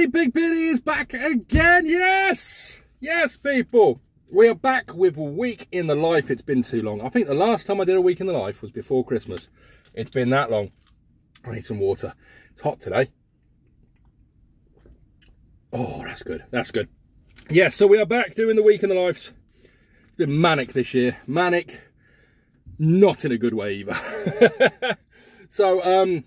Big Beardy is back again. Yes, yes, people, we are back with a week in the life. It's been too long. I think the last time I did a week in the life was before Christmas. It's been that long. I need some water. It's hot today. Oh, that's good. That's good. Yes, so we are back doing the week in the lives. It's been manic this year. Manic, not in a good way either. So,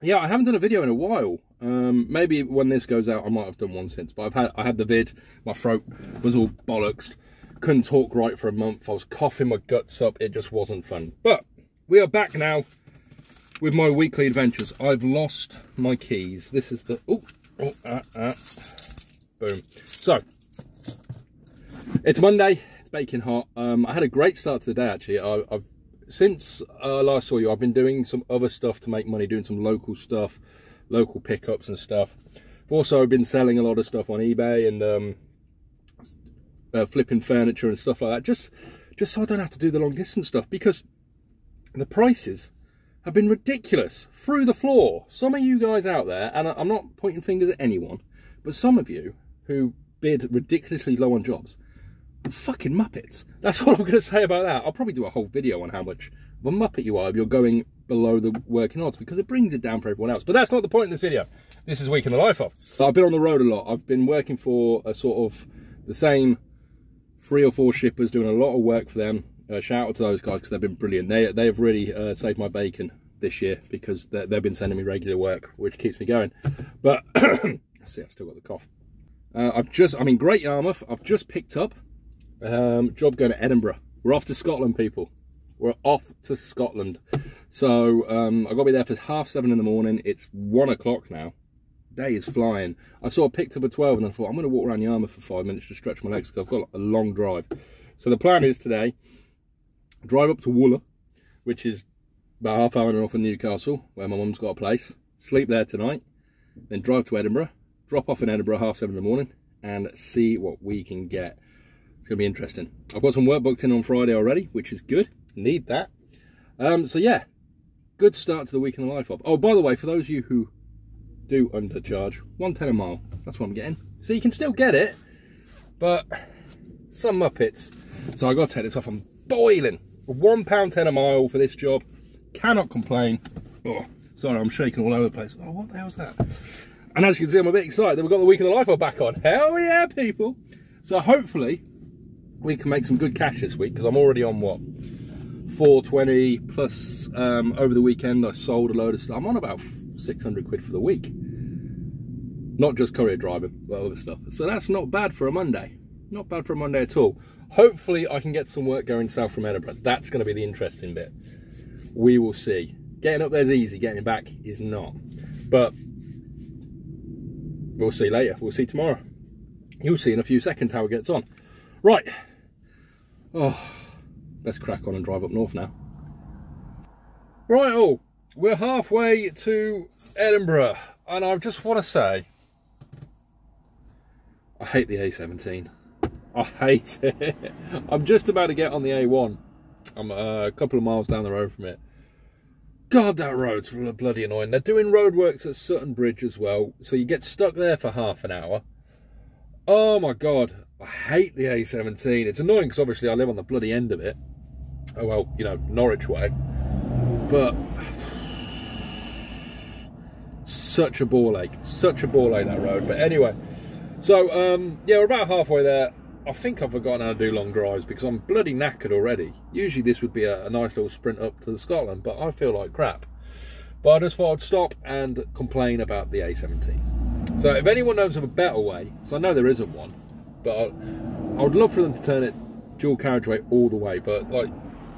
yeah, I haven't done a video in a while. Maybe when this goes out, I might have done one since. But I had the vid. My throat was all bollocks. Couldn't talk right for a month. I was coughing my guts up. It just wasn't fun. But we are back now with my weekly adventures. I've lost my keys. This is the... Boom. So, it's Monday. It's baking hot. I had a great start to the day, actually. I've since last saw you, I've been doing some other stuff to make money, doing some local stuff, local pickups and stuff. I've also been selling a lot of stuff on eBay and flipping furniture and stuff like that, just so I don't have to do the long distance stuff, because the prices have been ridiculous, through the floor. Some of you guys out there, and I'm not pointing fingers at anyone, but some of you who bid ridiculously low on jobs, fucking muppets. That's what I'm going to say about that. I'll probably do a whole video on how much of a muppet you are if you're going below the working odds, because it brings it down for everyone else. But that's not the point in this video. This is week in the life of. I've been on the road a lot. I've been working for a sort of the same 3 or 4 shippers, doing a lot of work for them. Shout out to those guys, because they've been brilliant. They have really saved my bacon this year, because they've been sending me regular work, which keeps me going. But see, I've still got the cough. I'm in Great Yarmouth. I've just picked up job going to Edinburgh. We're off to Scotland, people. We're off to Scotland. So I've got to be there for 7:30 in the morning. It's 1 o'clock now. Day is flying. I sort of picked up at 12 and I thought I'm going to walk around Yarmouth for 5 minutes to stretch my legs, because I've got a long drive. So the plan is today, drive up to Wooler, which is about half hour north of Newcastle, where my mum's got a place. Sleep there tonight. Then drive to Edinburgh. Drop off in Edinburgh 7:30 in the morning and see what we can get. It's going to be interesting. I've got some work booked in on Friday already, which is good. Need that. So yeah, good start to the week in the life of. Oh, by the way, for those of you who do undercharge, £1.10 a mile. That's what I'm getting. So you can still get it, but some muppets. So I got to take this off. I'm boiling. £1.10 a mile for this job. Cannot complain. Oh, sorry, I'm shaking all over the place. Oh, what the hell's that? And as you can see, I'm a bit excited that we've got the week in the life of back on. Hell yeah, people. So hopefully we can make some good cash this week, because I'm already on what, 420 plus. Over the weekend I sold a load of stuff. I'm on about 600 quid for the week, not just courier driving but other stuff. So that's not bad for a Monday. Not bad for a Monday at all. Hopefully I can get some work going south from Edinburgh. That's going to be the interesting bit. We will see. Getting up there's easy, getting back is not, but we'll see later. We'll see tomorrow. You'll see in a few seconds how it gets on. Right. Oh, let's crack on and drive up north now. Right, oh, we're halfway to Edinburgh, and I just want to say, I hate the A17. I hate it. I'm just about to get on the A1. I'm a couple of miles down the road from it. God, that road's bloody annoying. They're doing roadworks at Sutton Bridge as well, so you get stuck there for half an hour. Oh my God, I hate the A17. It's annoying because obviously I live on the bloody end of it. Oh well, you know, Norwich way. But such a ball ache. Such a ball ache, that road. But anyway, so yeah, we're about halfway there. I think I've forgotten how to do long drives because I'm bloody knackered already. Usually this would be a nice little sprint up to Scotland, but I feel like crap. But I just thought I'd stop and complain about the A17. So if anyone knows of a better way, because I know there isn't one, but I would love for them to turn it dual carriageway all the way. But like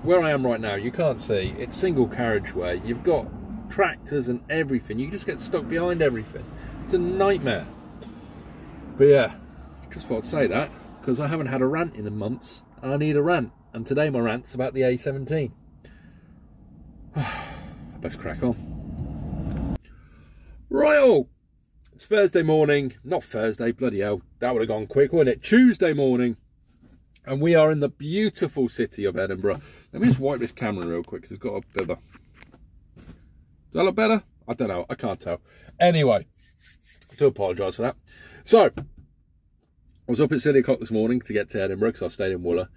where I am right now, you can't see. It's single carriageway. You've got tractors and everything. You just get stuck behind everything. It's a nightmare. But yeah, just thought I'd say that, because I haven't had a rant in months, and I need a rant. And today my rant's about the A17. Let's crack on. Right-o. It's Thursday morning. Not Thursday, bloody hell. That would have gone quick, wouldn't it? Tuesday morning. And we are in the beautiful city of Edinburgh. Let me just wipe this camera real quick, because it's got a bit of a... Does that look better? I don't know. I can't tell. Anyway, do apologise for that. So, I was up at 6 o'clock this morning to get to Edinburgh because I stayed in Wooler.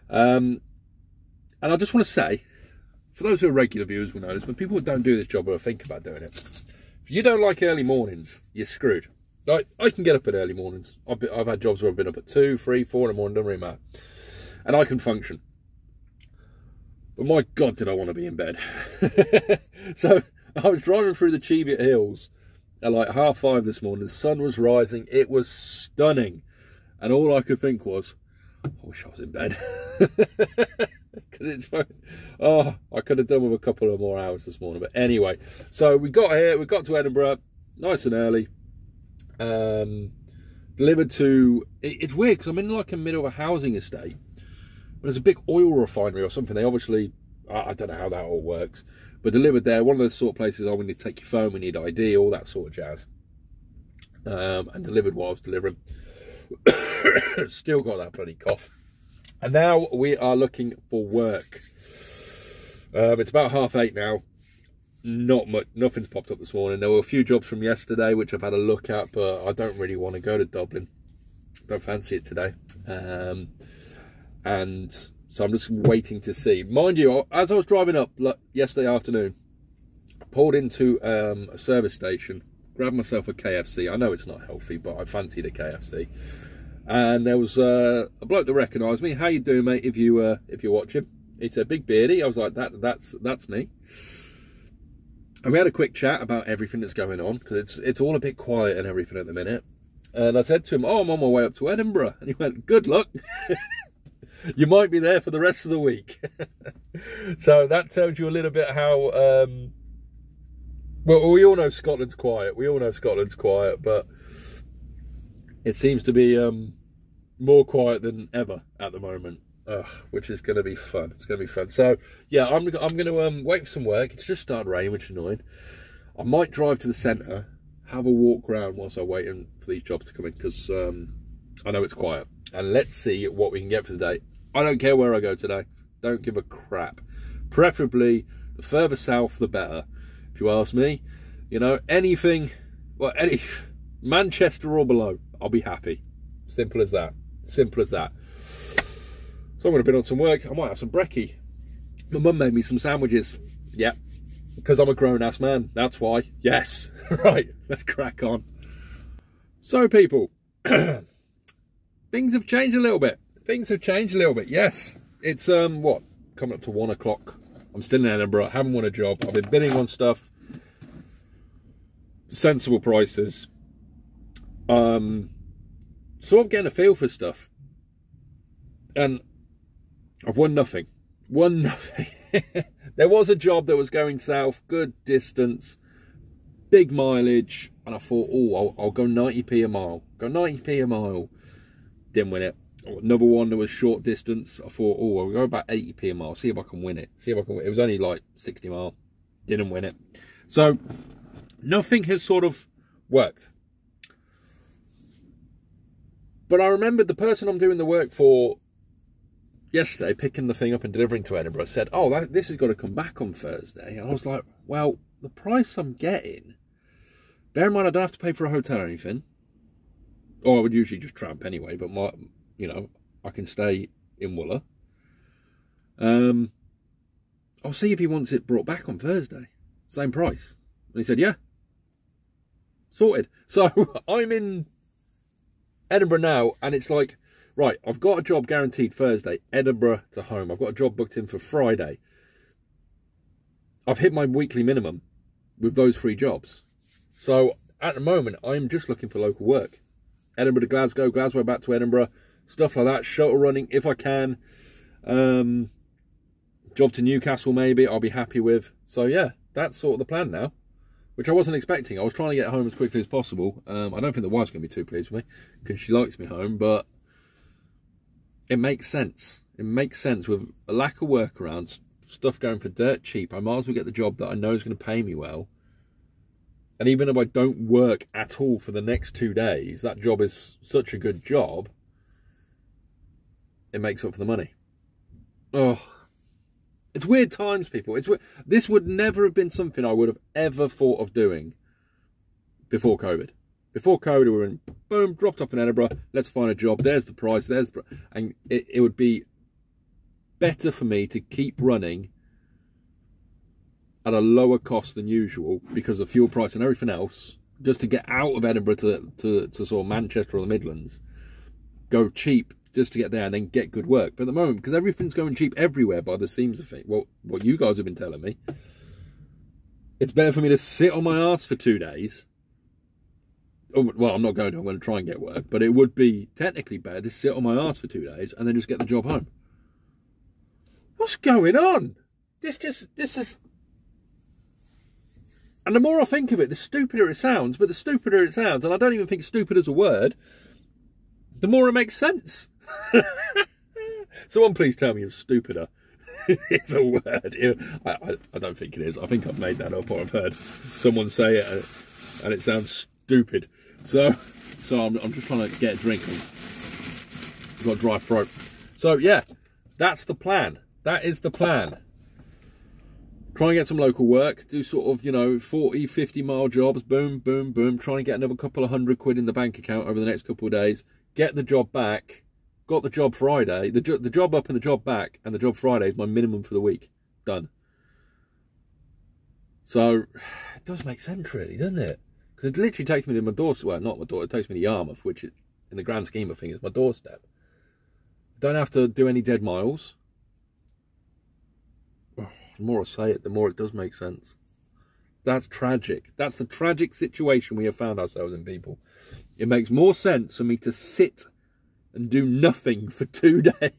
And I just want to say, for those who are regular viewers will know this, but people who don't do this job or think about doing it, if you don't like early mornings, you're screwed. Like, I can get up at early mornings. I've had jobs where I've been up at 2, 3, 4 in the morning, doesn't really matter. And I can function. But my God, did I want to be in bed. So I was driving through the Cheviot Hills at like 5:30 this morning. The sun was rising. It was stunning. And all I could think was, I wish I was in bed. I could have done with a couple of more hours this morning. But anyway, so we got here. We got to Edinburgh nice and early. Delivered to... It's weird because I'm in like the middle of a housing estate. But there's a big oil refinery or something. They obviously, I don't know how that all works, but delivered there. One of those sort of places, oh, we need to take your phone, we need ID, all that sort of jazz. And delivered while I was delivering. Still got that bloody cough. And now we are looking for work. It's about 8:30 now. Not much, nothing's popped up this morning. There were a few jobs from yesterday, which I've had a look at, but I don't really want to go to Dublin. Don't fancy it today. And so I'm just waiting to see. Mind you, as I was driving up yesterday afternoon, I pulled into a service station, grabbed myself a KFC. I know it's not healthy, but I fancied a KFC. And there was a bloke that recognised me. How you doing, mate? If you're watching, he said, "Big Beardy." I was like, that's me. And we had a quick chat about everything that's going on because it's all a bit quiet and everything at the minute. And I said to him, "Oh, I'm on my way up to Edinburgh," and he went, "Good luck." You might be there for the rest of the week. So that tells you a little bit how... well, we all know Scotland's quiet. We all know Scotland's quiet, but it seems to be more quiet than ever at the moment, which is going to be fun. It's going to be fun. So, yeah, I'm going to wait for some work. It's just started raining, which is annoying. I might drive to the centre, have a walk around whilst I'm waiting for these jobs to come in, because I know it's quiet. And let's see what we can get for the day. I don't care where I go today. Don't give a crap. Preferably, the further south, the better. If you ask me, you know, anything, well, any Manchester or below, I'll be happy. Simple as that. Simple as that. So I'm going to bid on some work. I might have some brekkie. My mum made me some sandwiches. Yeah, because I'm a grown-ass man. That's why. Yes. Right, let's crack on. So, people, things have changed a little bit. Things have changed a little bit, yes. It's, what, coming up to 1 o'clock. I'm still in Edinburgh, haven't won a job. I've been bidding on stuff. Sensible prices. Sort of getting a feel for stuff. And I've won nothing. Won nothing. There was a job that was going south, good distance, big mileage. And I thought, oh, I'll go 90p a mile. Go 90p a mile. Didn't win it. Another one that was short distance. I thought, oh, I'll go about 80p a mile. See if I can win it. See if I can win it. It was only like 60 mile. Didn't win it. So, nothing has sort of worked. But I remembered the person I'm doing the work for yesterday, picking the thing up and delivering to Edinburgh, said, oh, this has got to come back on Thursday. And I was like, well, the price I'm getting, bear in mind I don't have to pay for a hotel or anything. Or I would usually just tramp anyway, but you know, I can stay in Wooler. I'll see if he wants it brought back on Thursday. Same price. And he said, yeah. Sorted. So I'm in Edinburgh now, and it's like, right, I've got a job guaranteed Thursday, Edinburgh to home. I've got a job booked in for Friday. I've hit my weekly minimum with those 3 jobs. So at the moment, I'm just looking for local work. Edinburgh to Glasgow, Glasgow back to Edinburgh, stuff like that, shuttle running if I can. Job to Newcastle maybe, I'll be happy with. So yeah, that's sort of the plan now, which I wasn't expecting. I was trying to get home as quickly as possible. I don't think the wife's going to be too pleased with me because she likes me home, but it makes sense. It makes sense with a lack of workarounds, stuff going for dirt cheap. I might as well get the job that I know is going to pay me well. And even if I don't work at all for the next 2 days, that job is such a good job, it makes up for the money. Oh, it's weird times, people. This would never have been something I would have ever thought of doing before COVID. Before COVID, we were in, boom, dropped off in Edinburgh. Let's find a job. There's the price. And it would be better for me to keep running at a lower cost than usual because of fuel price and everything else, just to get out of Edinburgh to sort of Manchester or the Midlands, go cheap just to get there and then get good work. But at the moment, because everything's going cheap everywhere by the seams of it, well, what you guys have been telling me, it's better for me to sit on my arse for 2 days. Oh, well, I'm not going to. I'm going to try and get work. But it would be technically better to sit on my arse for 2 days and then just get the job home. What's going on? This is... And the more I think of it, the stupider it sounds. But the stupider it sounds, and I don't even think stupid is a word, the more it makes sense. Someone please tell me if stupider it's a word. I don't think it is. I think I've made that up, or I've heard someone say it and it sounds stupid. So I'm just trying to get a drink. I've got a dry throat. So yeah, that's the plan. That is the plan. Try and get some local work, do sort of, you know, 40, 50 mile jobs, boom, boom, boom. Try and get another couple of £100 in the bank account over the next couple of days. Get the job back. Got the job Friday. The job up and the job back, and the job Friday is my minimum for the week. Done. So, it does make sense really, doesn't it? Because it literally takes me to my doorstep. Well, not my door, it takes me to Yarmouth, which in the grand scheme of things is my doorstep. Don't have to do any dead miles. The more I say it, the more it does make sense. That's tragic. That's the tragic situation we have found ourselves in, people. It makes more sense for me to sit and do nothing for 2 days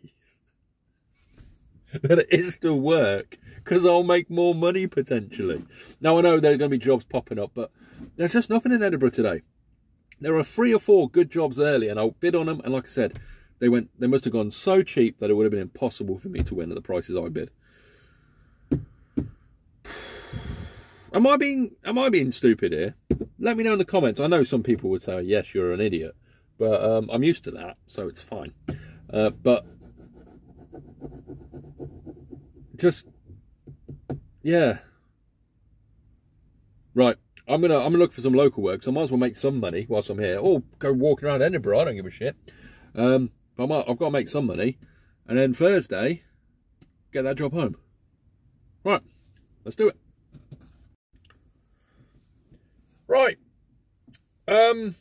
than it is to work, because I'll make more money potentially. Now, I know there are going to be jobs popping up, but there's just nothing in Edinburgh today. There are 3 or 4 good jobs early, and I'll bid on them. And like I said, they must have gone so cheap that it would have been impossible for me to win at the prices I bid. Am I being stupid here? Let me know in the comments. I know some people would say, yes, you're an idiot. But I'm used to that, so it's fine. But just, yeah. Right, I'm gonna look for some local work, so I might as well make some money whilst I'm here. Or go walking around Edinburgh, I don't give a shit. But I've got to make some money. And then Thursday, get that job home. Right, let's do it. Right. I'm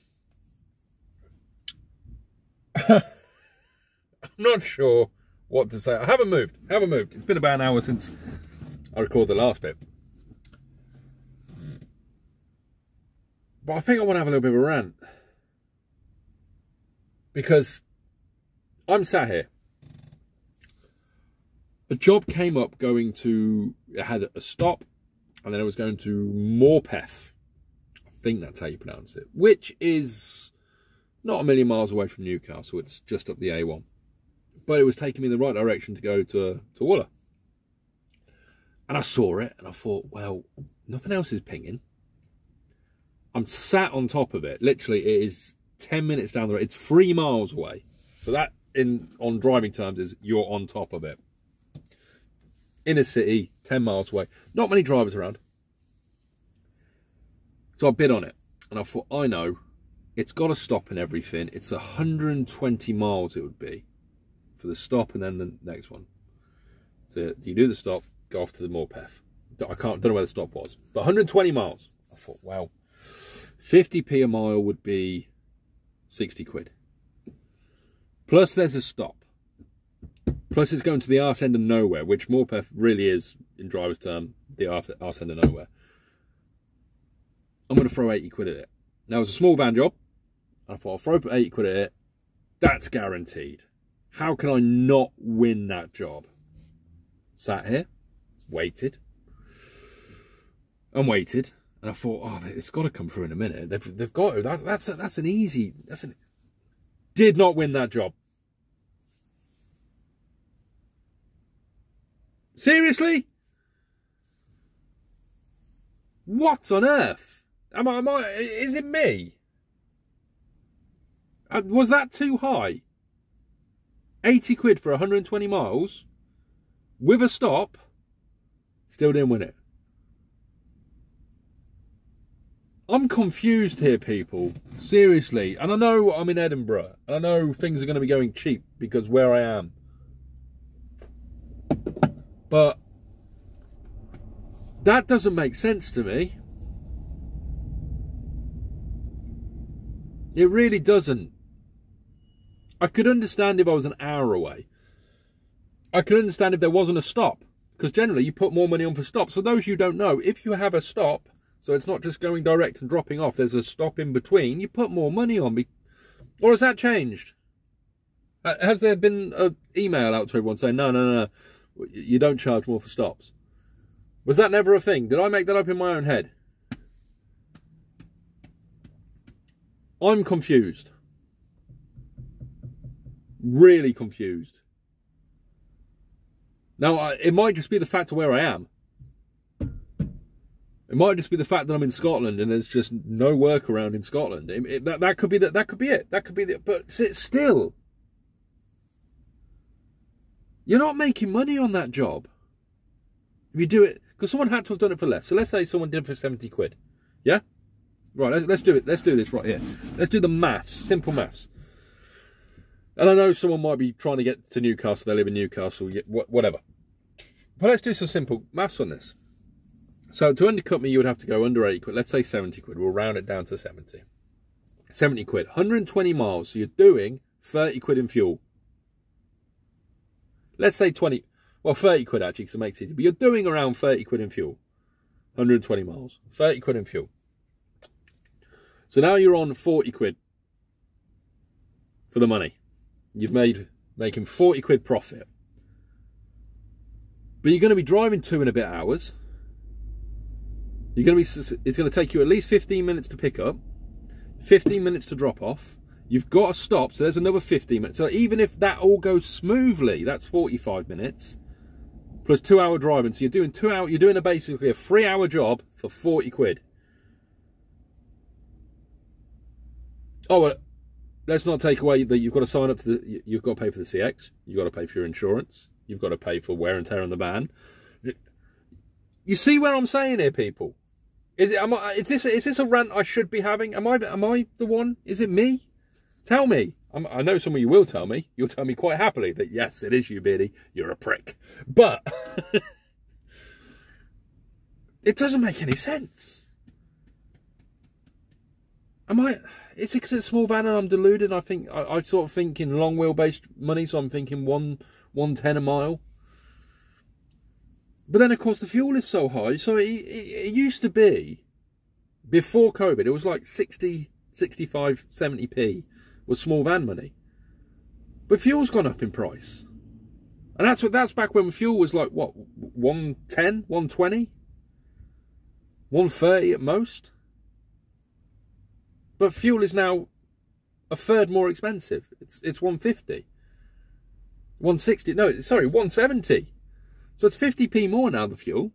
not sure what to say. I haven't moved. It's been about an hour since I recorded the last bit. But I think I want to have a little bit of a rant. Because I'm sat here. A job came up going to... It had a stop. And then it was going to Morpeth. I think that's how you pronounce it, which is not a million miles away from Newcastle. It's just up the A1, but it was taking me in the right direction to go to Wooler. And I saw it and I thought, well, nothing else is pinging. I'm sat on top of it. Literally, it is 10 minutes down the road. It's 3 miles away. So that, on driving terms, is you're on top of it. Inner city, 10 miles away. Not many drivers around. So I bid on it, and I thought, I know, it's got a stop and everything. It's 120 miles it would be for the stop and then the next one. So you do the stop, go off to the Morpeth. Don't know where the stop was, but 120 miles. I thought, well, 50p a mile would be 60 quid. Plus there's a stop. Plus it's going to the arse end of nowhere, which Morpeth really is, in driver's term, the arse end of nowhere. I'm going to throw 80 quid at it. Now, it's a small van job. I thought, I'll throw 80 quid at it. That's guaranteed. How can I not win that job? Sat here, waited, and waited. And I thought, oh, it's got to come through in a minute. They've got to. That's an easy... Did not win that job. Seriously? What on earth? Is it me? Was that too high? 80 quid for 120 miles with a stop, still didn't win it. I'm confused here, people. Seriously. And I know I'm in Edinburgh. And I know things are going to be going cheap because where I am. But that doesn't make sense to me. It really doesn't. I could understand if I was an hour away. I could understand if there wasn't a stop. Because generally you put more money on for stops. For those you don't know, if you have a stop, so it's not just going direct and dropping off, there's a stop in between, you put more money on. Or has that changed? Has there been an email out to everyone saying, no, you don't charge more for stops? Was that never a thing? Did I make that up in my own head? I'm confused. Really confused. Now, it might just be the fact of where I am. It might just be the fact that I'm in Scotland and there's just no work around in Scotland. That could be it. That could be it. But still, you're not making money on that job. If you do it, because someone had to have done it for less. So let's say someone did it for 70 quid. Yeah? Right, let's do it. Let's do this right here. Let's do the maths, simple maths. And I know someone might be trying to get to Newcastle, they live in Newcastle, whatever. But let's do some simple maths on this. So to undercut me, you would have to go under 80 quid. Let's say 70 quid. We'll round it down to 70. 70 quid. 120 miles. So you're doing 30 quid in fuel. Let's say 20. Well, 30 quid actually, because it makes it easy. But you're doing around 30 quid in fuel. 120 miles. 30 quid in fuel. So now you're on 40 quid for the money. You've making 40 quid profit. But you're going to be driving 2 and a bit hours. It's going to take you at least 15 minutes to pick up, 15 minutes to drop off. You've got to stop, so there's another 15 minutes. So even if that all goes smoothly, that's 45 minutes plus 2 hour driving. So you're doing 2 hours. You're doing basically a 3 hour job for 40 quid. Oh, well, let's not take away that you've got to sign up to you've got to pay for the CX. You've got to pay for your insurance. You've got to pay for wear and tear on the van. You see where I'm saying here, people? Is this a rant I should be having? Am I the one? Is it me? Tell me. I know some of you will tell me. You'll tell me quite happily that yes, it is you, Beardy. You're a prick. But it doesn't make any sense. Is it because it's a small van and I'm deluded? I sort of think in long wheelbase money, so I'm thinking 110 a mile. But then, of course, the fuel is so high. So it used to be, before COVID, it was like 60, 65, 70p was small van money. But fuel's gone up in price. And that's back when fuel was like, what, 110, 120? 130 at most? But fuel is now a third more expensive. It's 150. 160, no, sorry, 170. So it's 50p more now, the fuel.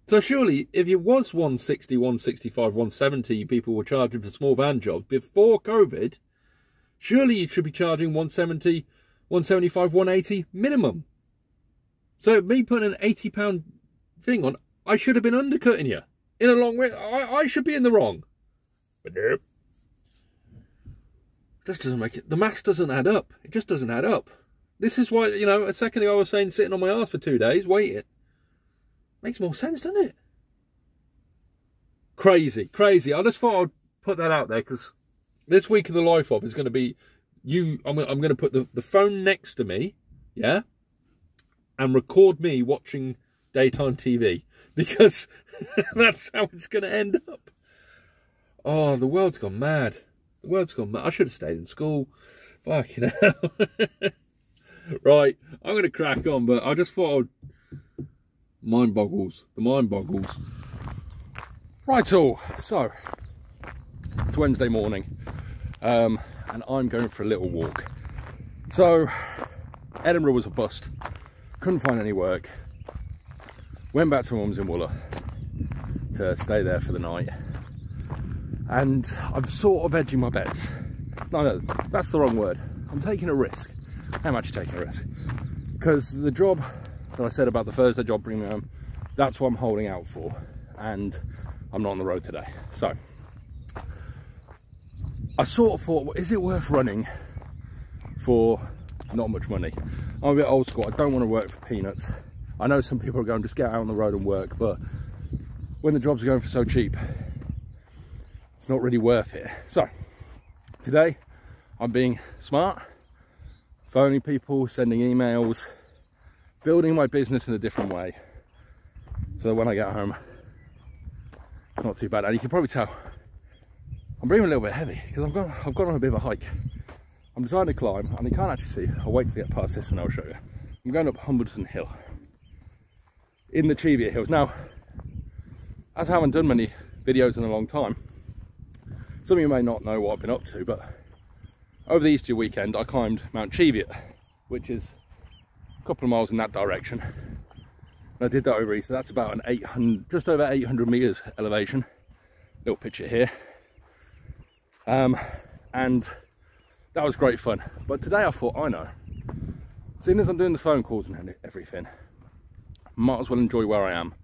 So surely, if it was 160, 165, 170 people were charging for small van jobs before COVID, surely you should be charging 170, 175, 180 minimum. So me putting an £80 thing on, I should have been undercutting you. In a long way, I should be in the wrong. But nope. This doesn't make it, the maths doesn't add up. It just doesn't add up. This is why, you know, a second ago I was saying sitting on my arse for 2 days, waiting. Makes more sense, doesn't it? Crazy, crazy. I just thought I'd put that out there because this week of the life of is going to be I'm going to put the phone next to me, yeah, and record me watching daytime TV because that's how it's going to end up. Oh, the world's gone mad. The world's gone mad. I should have stayed in school. Fucking hell. Right, I'm going to crack on, but I just thought mind boggles. The mind boggles. Right, so it's Wednesday morning, and I'm going for a little walk. So Edinburgh was a bust. Couldn't find any work. Went back to Mum's in Wooler to stay there for the night, and I'm sort of edging my bets. No, that's the wrong word. I'm taking a risk. I'm actually taking a risk because the job that I said about the Thursday job bringing me home, that's what I'm holding out for, and I'm not on the road today. So I sort of thought, well, is it worth running for not much money? I'm a bit old school. I don't want to work for peanuts. I know some people are going, just get out on the road and work, but when the jobs are going for so cheap, it's not really worth it. So today I'm being smart, phoning people, sending emails, building my business in a different way, so that when I get home, it's not too bad. And you can probably tell I'm breathing a little bit heavy because I've gone on a bit of a hike. I'm deciding to climb, and you can't actually see. I'll wait to get past this and I'll show you. I'm going up Humberton Hill in the Cheviot Hills. Now, as I haven't done many videos in a long time, some of you may not know what I've been up to, but over the Easter weekend I climbed Mount Cheviot, which is a couple of miles in that direction. And I did that over Easter. That's about an just over 800 meters elevation. Little picture here. And that was great fun. But today I thought, I know, seeing as I'm doing the phone calls and everything, might as well enjoy where I am.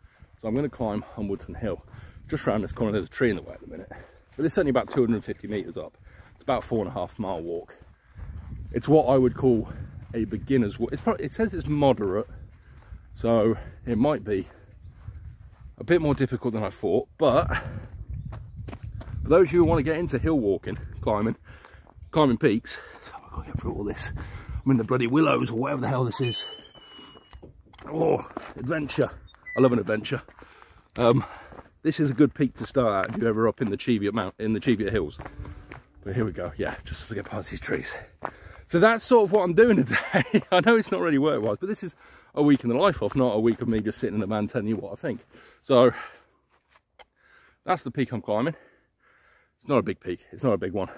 So I'm going to climb Humberton Hill. Just around this corner, there's a tree in the way at the minute. But it's only about 250 meters up. It's about a 4.5 mile walk. It's what I would call a beginner's walk. It says it's moderate, so it might be a bit more difficult than I thought. But for those of you who want to get into hill walking, climbing peaks, so I've got to get through all this. I'm in the bloody willows or whatever the hell this is. Oh, adventure. I love an adventure. This is a good peak to start at if you're ever up in the Cheviot Hills. But here we go. Yeah, just to get past these trees. So that's sort of what I'm doing today. I know it's not really work-wise, but this is a week in the life of, not a week of me just sitting in the van telling you what I think. So that's the peak I'm climbing. It's not a big peak. It's not a big one.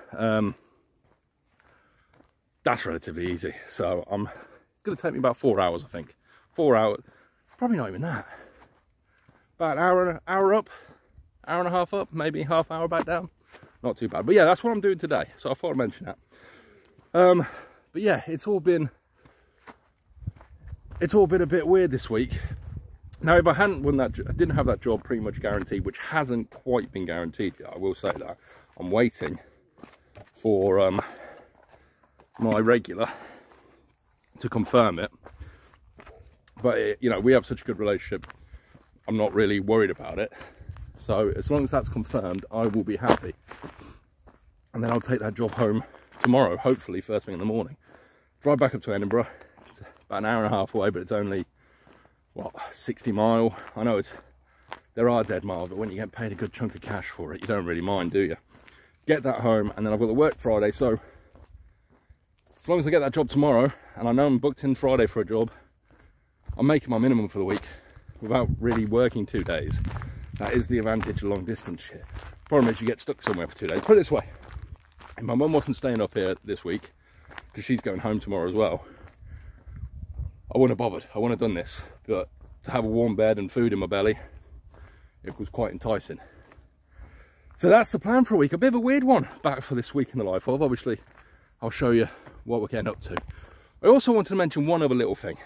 That's relatively easy. So it's going to take me about 4 hours, I think. 4 hours. Probably not even that. About an hour up, hour and a half up, maybe half hour back down. Not too bad. But yeah, that's what I'm doing today. So I thought I'd mention that. But yeah, it's all been a bit weird this week. Now, if I hadn't won that, I didn't have that job pretty much guaranteed, which hasn't quite been guaranteed yet. I will say that. I'm waiting for my regular to confirm it. But you know, we have such a good relationship. I'm not really worried about it. So as long as that's confirmed, I will be happy. And then I'll take that job home tomorrow, hopefully first thing in the morning. Drive back up to Edinburgh. It's about an hour and a half away, but it's only, what, 60 mile. I know there are dead miles, but when you get paid a good chunk of cash for it, you don't really mind, do you? Get that home, and then I've got to work Friday. So as long as I get that job tomorrow, and I know I'm booked in Friday for a job, I'm making my minimum for the week without really working 2 days. That is the advantage of long distance shit. Problem is you get stuck somewhere for 2 days. Put it this way, if my mum wasn't staying up here this week, because she's going home tomorrow as well, I wouldn't have bothered. I wouldn't have done this. But to have a warm bed and food in my belly, it was quite enticing. So that's the plan for a week. A bit of a weird one back for this week in the life of. Obviously, I'll show you what we're getting up to. I also wanted to mention one other little thing.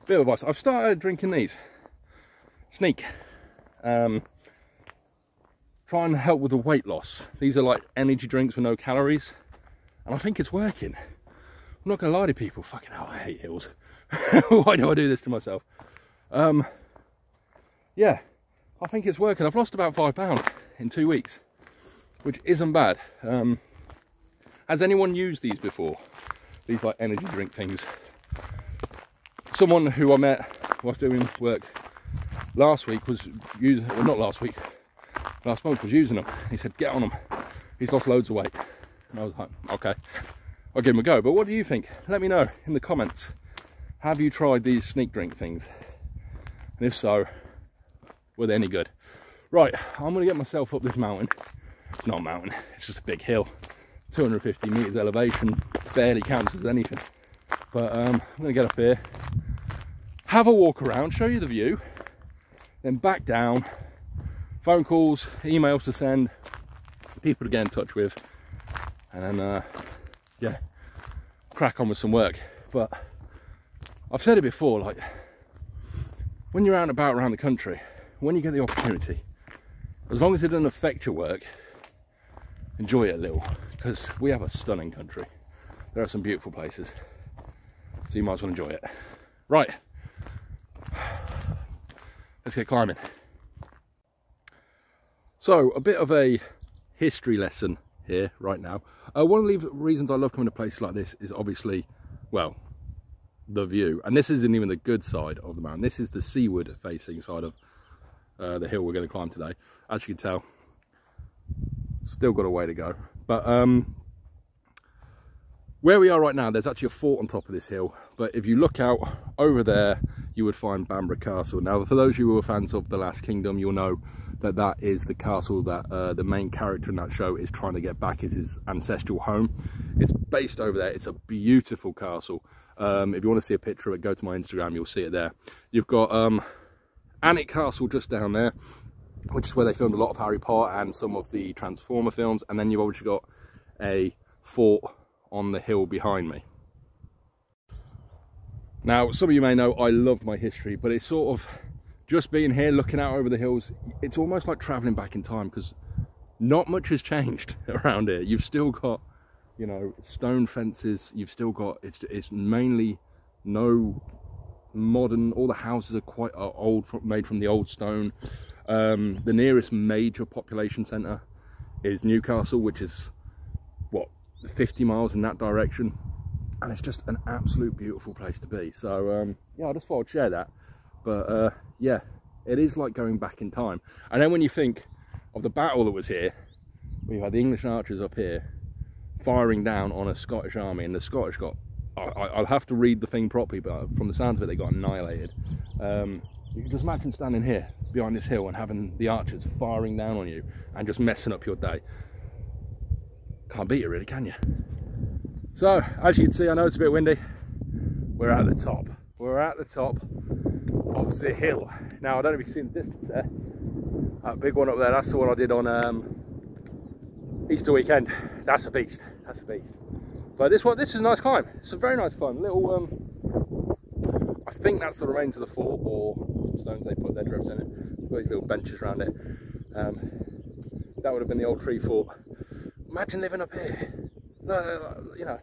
Bit of advice. I've started drinking these. Sneak. Try and help with the weight loss. These are like energy drinks with no calories. And I think it's working. I'm not going to lie to people. Fucking hell, I hate hills. Why do I do this to myself? Yeah, I think it's working. I've lost about 5 pounds in 2 weeks, which isn't bad. Has anyone used these before? These like energy drink things. Someone who I met whilst doing work last week was using, well, not last week, last month was using them. He said, get on them. He's lost loads of weight. And I was like, okay, I'll give them a go. But what do you think? Let me know in the comments. Have you tried these sneak drink things? And if so, were they any good? Right, I'm going to get myself up this mountain. It's not a mountain, it's just a big hill. 250 meters elevation, barely counts as anything. But I'm going to get up here, have a walk around, show you the view, then back down, phone calls, emails to send, people to get in touch with, and then yeah, crack on with some work. But I've said it before, like when you're out and about around the country, when you get the opportunity, as long as it doesn't affect your work, enjoy it a little, because we have a stunning country. There are some beautiful places, so you might as well enjoy it. Right, let's get climbing. So, a bit of a history lesson here right now. One of the reasons I love coming to places like this is obviously, well, the view. And this isn't even the good side of the mountain. This is the seaward facing side of the hill we're going to climb today. As you can tell, still got a way to go. But where we are right now, there's actually a fort on top of this hill. But if you look out over there, you would find Bamburgh Castle. Now, for those of you who are fans of The Last Kingdom, you'll know that that is the castle that the main character in that show is trying to get back as his ancestral home. It's based over there. It's a beautiful castle. If you want to see a picture of it, go to my Instagram, you'll see it there. You've got Alnwick Castle just down there, which is where they filmed a lot of Harry Potter and some of the Transformer films. And then you've obviously got a fort on the hill behind me. Now, some of you may know I love my history, but it's sort of just being here looking out over the hills, it's almost like traveling back in time, because not much has changed around here. You've still got, you know, stone fences. You've still got, it's mainly no modern, all the houses are quite old, made from the old stone. The nearest major population centre is Newcastle, which is what, 50 miles in that direction, and it's just an absolute beautiful place to be. So yeah, I just thought I'd share that. But yeah, it is like going back in time. And then when you think of the battle that was here, we had the English archers up here firing down on a Scottish army, and the Scottish got, I'll have to read the thing properly, but from the sounds of it, they got annihilated. You can just imagine standing here behind this hill and having the archers firing down on you and just messing up your day. Can't beat it really, can you? So, as you can see, I know it's a bit windy. We're at the top. We're at the top of the hill. Now, I don't know if you can see the distance there. That big one up there, that's the one I did on Easter weekend. That's a beast. That's a beast. But this is a nice climb. It's a very nice climb. Little, I think that's the remains of the fort, or some stones they put their drifts in it. Got these little benches around it. That would have been the old tree fort. Imagine living up here. You know,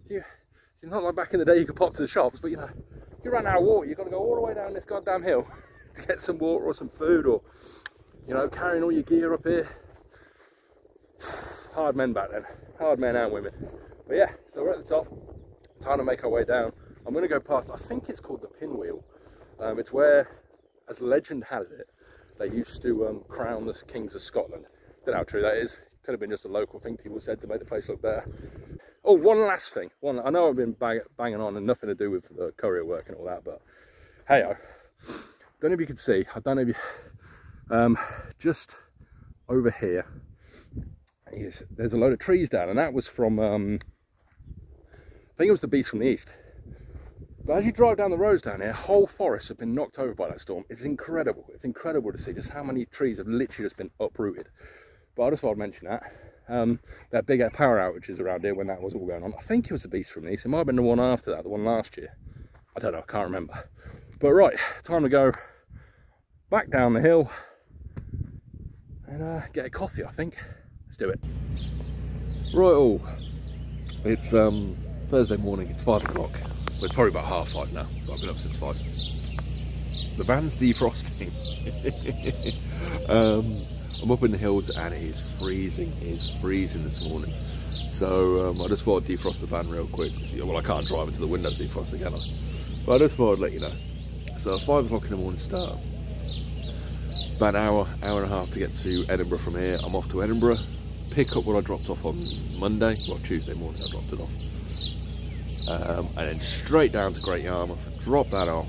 it's not like back in the day you could pop to the shops, but you know, if you run out of water, you've got to go all the way down this goddamn hill to get some water or some food, or, you know, carrying all your gear up here. Hard men back then, hard men and women. But yeah, so we're at the top, time to make our way down. I'm going to go past, I think it's called the Pinwheel. It's where, as legend has it, they used to crown the kings of Scotland. Don't know how true that is. Could have been just a local thing people said to make the place look better. Oh, one last thing. I know I've been banging on and nothing to do with the courier work and all that, but hey-oh. Don't know if you can see, I don't know if you, just over here, there's a load of trees down, and that was from, I think it was the beast from the east. But as you drive down the roads down here, whole forests have been knocked over by that storm. It's incredible. It's incredible to see just how many trees have literally just been uprooted. But I just thought I'd mention that. That big power outages around here when that was all going on. I think it was the beast from the east. It might have been the one after that, the one last year. I don't know, I can't remember. But right, time to go back down the hill and get a coffee, I think. Let's do it. Right, all. It's Thursday morning, it's 5 o'clock. Well, it's probably about 5:30 now, but I've been up since 5. The van's defrosting. I'm up in the hills and it is freezing. It is freezing this morning. So I just thought I'd defrost the van real quick. Well, I can't drive until the window's defrosted, can I? But I just thought I'd let you know. So 5 o'clock in the morning start. About an hour and a half to get to Edinburgh from here. I'm off to Edinburgh. Pick up what I dropped off on Monday. Well, Tuesday morning I dropped it off. And then straight down to Great Yarmouth. Drop that off.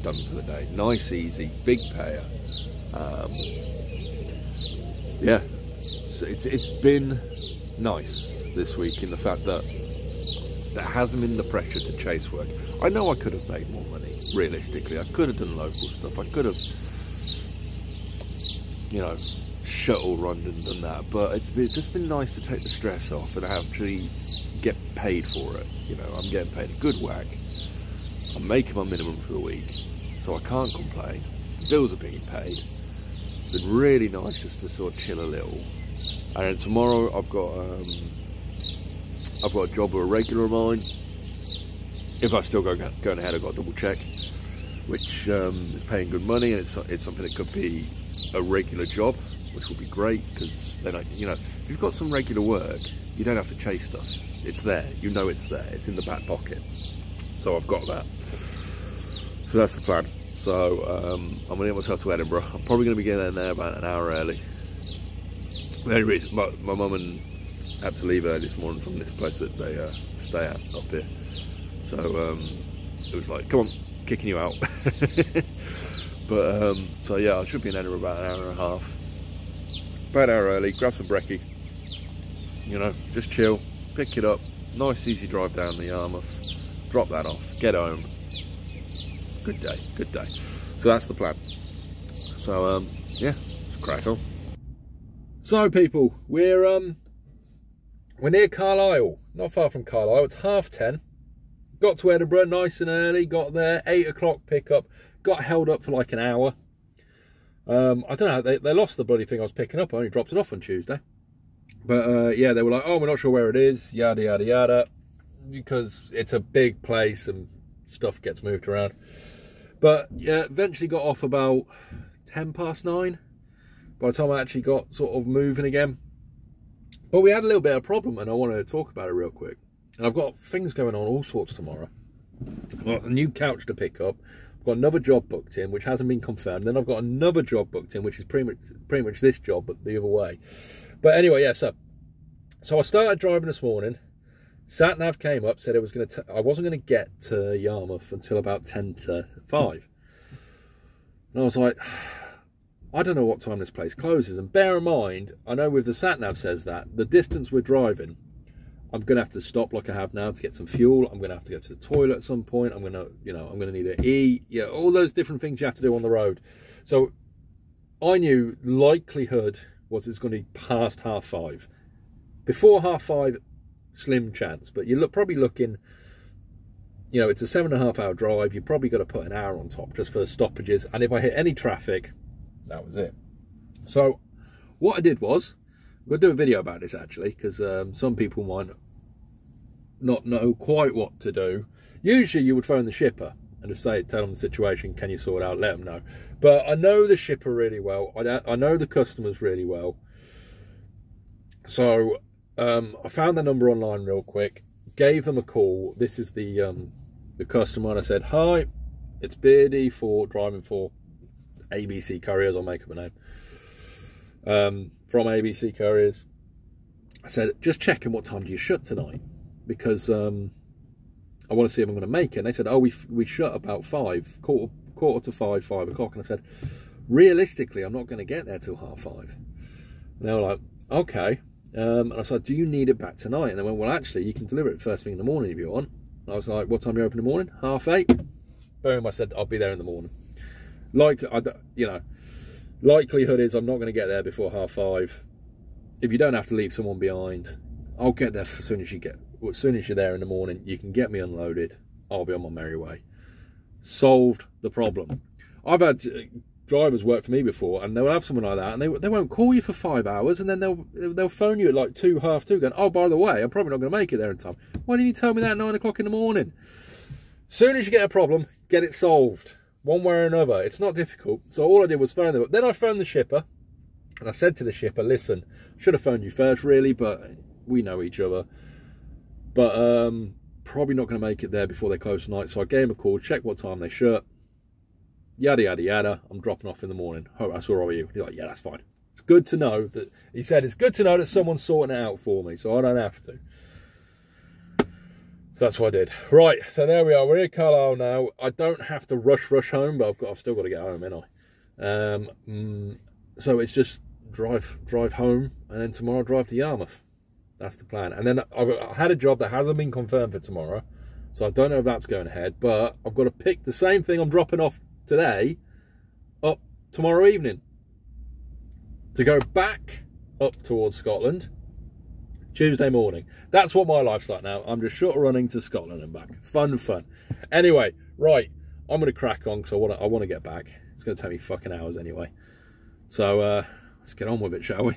Done for the day. Nice, easy, big payer. Yeah, so it's been nice this week in the fact that there hasn't been the pressure to chase work. I know I could have made more money, realistically. I could have done local stuff. I could have, you know, shuttle run and done that. But it's just been nice to take the stress off and actually get paid for it. You know, I'm getting paid a good whack. I'm making my minimum for the week, so I can't complain. The bills are being paid. It's been really nice just to sort of chill a little And then tomorrow I've got a job with a regular of mine. If I still going ahead, I've got to double check, which is paying good money, and it's something that could be a regular job, which will be great, because then you know, if you've got some regular work, you don't have to chase stuff. It's there, you know it's there, it's in the back pocket. So I've got that. So that's the plan. So I'm gonna get myself to Edinburgh. I'm probably gonna be getting there about an hour early. The only reason my mum and had to leave early this morning from this place that they stay at up here. So it was like, come on, kicking you out. But so yeah, I should be in Edinburgh about an hour and a half. About an hour early, grab some brekkie, you know, just chill, pick it up, nice easy drive down the Yarmouth, drop that off, get home. Good day, good day. So that's the plan. So yeah, let's crack on. So people, we're near Carlisle, not far from Carlisle. It's 10:30. Got to Edinburgh nice and early, got there, 8 o'clock pickup, got held up for like an hour. I don't know, they lost the bloody thing I was picking up. I only dropped it off on Tuesday. But yeah, they were like, oh, we're not sure where it is, yada, yada, yada, because it's a big place and stuff gets moved around. But yeah, eventually got off about 9:10. By the time I actually got sort of moving again. But we had a little bit of a problem, and I want to talk about it real quick. And I've got things going on all sorts tomorrow. I've got a new couch to pick up. I've got another job booked in, which hasn't been confirmed. Then I've got another job booked in, which is pretty much this job, but the other way. But anyway, yeah, so I started driving this morning. Sat nav came up, said I wasn't going to get to Yarmouth until about 10 to 5. And I was like, I don't know what time this place closes. And bear in mind, I know with the sat nav says that the distance we're driving, I'm going to have to stop like I have now to get some fuel. I'm going to have to go to the toilet at some point. I'm going to need to eat. Yeah, all those different things you have to do on the road. So I knew likelihood was it's going to be past 5:30. Before 5:30, slim chance. But you're probably looking, you know, it's a 7.5 hour drive. You've probably got to put an hour on top just for the stoppages. And if I hit any traffic, that was it. So what I did was, I'm going to do a video about this actually, because some people might not know quite what to do. Usually you would phone the shipper and just tell them the situation, can you sort it out, let them know. But I know the shipper really well, I know the customers really well. So I found the number online real quick, gave them a call. This is the customer, and I said, hi, it's Beardy for driving for ABC Couriers, I'll make up a name. From ABC Couriers. I said, just checking what time do you shut tonight, because I want to see if I'm going to make it. And they said, oh, we shut about 5, quarter to 5 o'clock. And I said, realistically, I'm not going to get there till 5:30. And they were like, okay. And I said, do you need it back tonight? And they went, well, actually, you can deliver it first thing in the morning if you want. And I was like, what time are you open in the morning? 8:30. Boom, I said, I'll be there in the morning. You know, likelihood is I'm not going to get there before 5:30. If you don't have to leave someone behind, I'll get there as soon as you're there in the morning. You can get me unloaded. I'll be on my merry way. Solved the problem. I've had drivers work for me before, and they'll have someone like that, and they won't call you for 5 hours, and then they'll phone you at like 2, 2:30, going, oh, by the way, I'm probably not going to make it there in time. Why didn't you tell me that at 9 o'clock in the morning? Soon as you get a problem, get it solved. One way or another. It's not difficult. So all I did was phone them. Then I phoned the shipper, and I said to the shipper, listen, should have phoned you first really, but we know each other. But probably not going to make it there before they close tonight. So I gave him a call, check what time they shut. Yada, yada, yada. I'm dropping off in the morning. Hope that's all right with you. He's like, yeah, that's fine. It's good to know that, he said, it's good to know that someone's sorting it out for me, so I don't have to. So that's what I did. Right, so there we are. We're in Carlisle now. I don't have to rush home, but I've still got to get home, ain't I? So it's just drive home, and then tomorrow drive to Yarmouth. That's the plan. And then I had a job that hasn't been confirmed for tomorrow, so I don't know if that's going ahead, but I've got to pick the same thing I'm dropping off today up tomorrow evening to go back up towards Scotland Tuesday morning. That's what my life's like now. I'm just short running to Scotland and back. Fun. Anyway, right, I'm going to crack on because I want to get back. It's going to take me fucking hours anyway. So let's get on with it, shall we?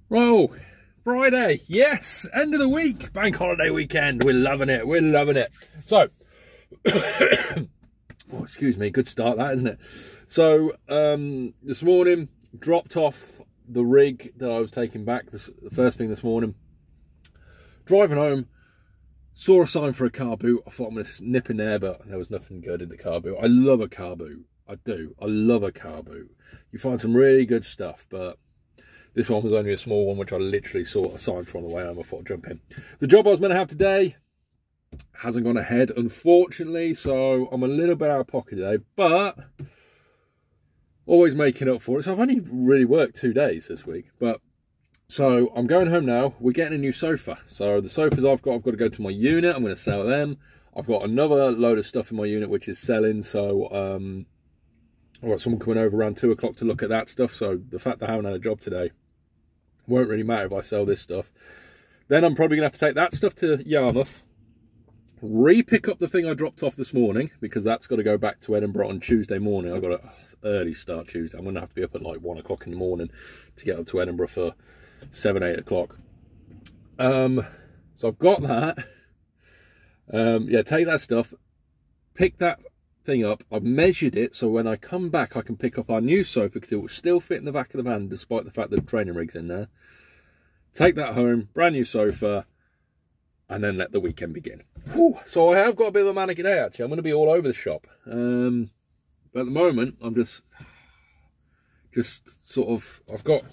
Oh, Friday, yes, end of the week, bank holiday weekend. We're loving it, we're loving it. So, oh, excuse me, good start that, isn't it? So, this morning, dropped off the rig that I was taking back, the first thing this morning. Driving home, saw a sign for a car boot. I thought I'm going to nip in there, but there was nothing good in the car boot. I love a car boot, I do, I love a car boot. You find some really good stuff, but this one was only a small one, which I literally saw a sign for on the way home. I thought I'd jump in. The job I was meant to have today hasn't gone ahead, unfortunately, so I'm a little bit out of pocket today, but always making up for it. So I've only really worked 2 days this week, but so I'm going home now. We're getting a new sofa. So the sofas I've got to go to my unit. I'm going to sell them. I've got another load of stuff in my unit which is selling, so I've got someone coming over around 2 o'clock to look at that stuff. So the fact that I haven't had a job today won't really matter if I sell this stuff. Then I'm probably going to have to take that stuff to Yarmouth, re-pick up the thing I dropped off this morning, because that's got to go back to Edinburgh on Tuesday morning. I've got an early start Tuesday. I'm going to have to be up at like 1 o'clock in the morning to get up to Edinburgh for 7, 8 o'clock. So I've got that. Yeah, take that stuff, pick that thing up. I've measured it, so when I come back I can pick up our new sofa, because it will still fit in the back of the van despite the fact that the training rig's in there. Take that home, brand new sofa, and then let the weekend begin. Whew. So I have got a bit of a manic day actually. I'm going to be all over the shop, but at the moment I'm just sort of, I've got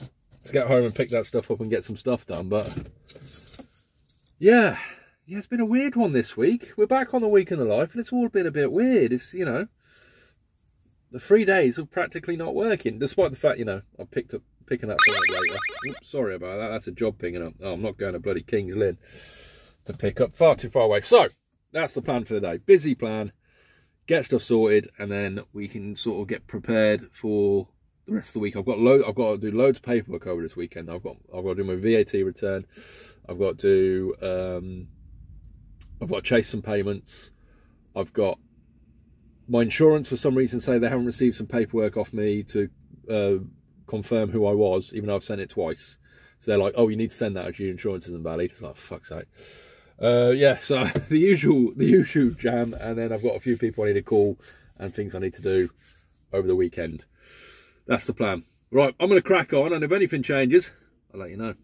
to get home and pick that stuff up and get some stuff done. But yeah, it's been a weird one this week. We're back on the week in the life, and it's all been a bit weird. It's, you know, the 3 days of practically not working, despite the fact, you know, I picking up something later. Oops, sorry about that. That's a job picking up. Oh, I'm not going to bloody King's Lynn to pick up, far too far away. So that's the plan for the day. Busy plan. Get stuff sorted, and then we can sort of get prepared for the rest of the week. I've got to do loads of paperwork over this weekend. I've got to do my VAT return. I've got to chase some payments. I've got my insurance, for some reason, say they haven't received some paperwork off me to confirm who I was, even though I've sent it twice. So they're like, oh, you need to send that as your insurance isn't valid. It's like, fuck's sake. Yeah, so the usual jam, and then I've got a few people I need to call and things I need to do over the weekend. That's the plan. Right, I'm going to crack on, and if anything changes, I'll let you know.